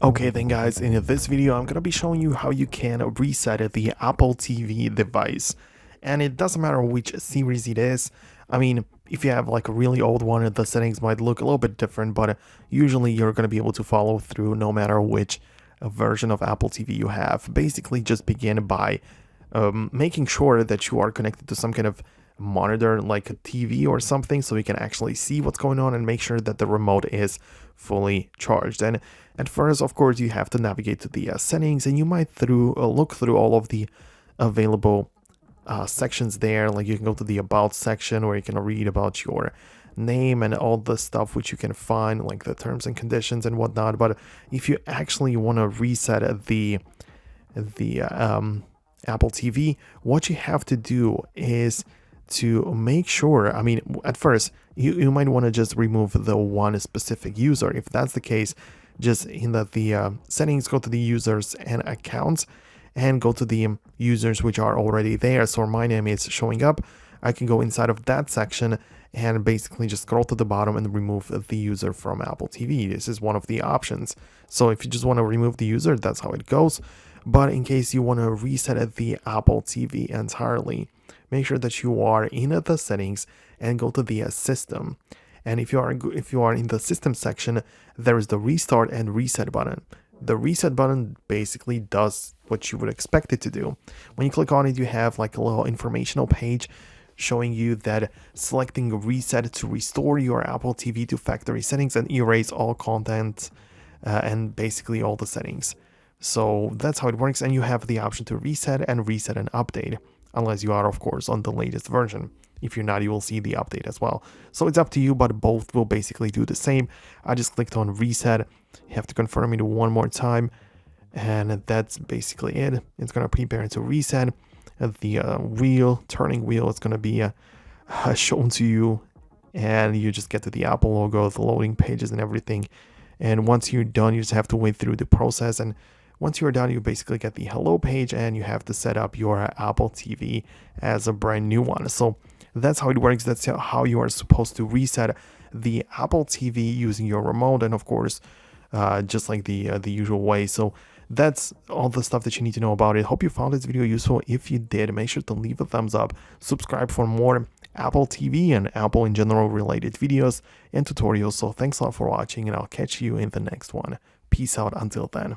Okay then guys, in this video I'm gonna be showing you how you can reset the Apple TV device. And it doesn't matter which series it is. I mean, if you have like a really old one, the settings might look a little bit different, but usually you're gonna be able to follow through no matter which version of Apple TV you have. Basically just begin by making sure that you are connected to some kind of monitor like a TV or something, so you can actually see what's going on and make sure that the remote is fully charged. And at first, of course, you have to navigate to the settings, and you might look through all of the available sections there. Like you can go to the about section where you can read about your name and all the stuff which you can find, like the terms and conditions and whatnot. But if you actually want to reset the Apple TV, what you have to do is to make sure, I mean, at first, you might want to just remove the one specific user. If that's the case, just in the settings, go to the users and accounts and go to the users which are already there. So my name is showing up. I can go inside of that section and basically just scroll to the bottom and remove the user from Apple TV. This is one of the options. So if you just want to remove the user, that's how it goes. But in case you want to reset the Apple TV entirely, make sure that you are in the settings and go to the system. And if you are in the system section, there is the restart and reset button. The reset button basically does what you would expect it to do. When you click on it, you have like a little informational page showing you that selecting reset to restore your Apple TV to factory settings and erase all content and basically all the settings. So that's how it works, and you have the option to reset and update, unless you are, of course, on the latest version. If you're not, you will see the update as well. So it's up to you, but both will basically do the same. I just clicked on reset. You have to confirm it one more time, and that's basically it. It's going to prepare to reset. The turning wheel is going to be shown to you, and you just get to the Apple logo, the loading pages and everything. And once you're done, you just have to wait through the process, and once you're done, you basically get the hello page and you have to set up your Apple TV as a brand new one. So that's how it works. That's how you are supposed to reset the Apple TV using your remote, and of course, just like the usual way. So that's all the stuff that you need to know about it. Hope you found this video useful. If you did, make sure to leave a thumbs up, subscribe for more Apple TV and Apple in general related videos and tutorials. So thanks a lot for watching, and I'll catch you in the next one. Peace out until then.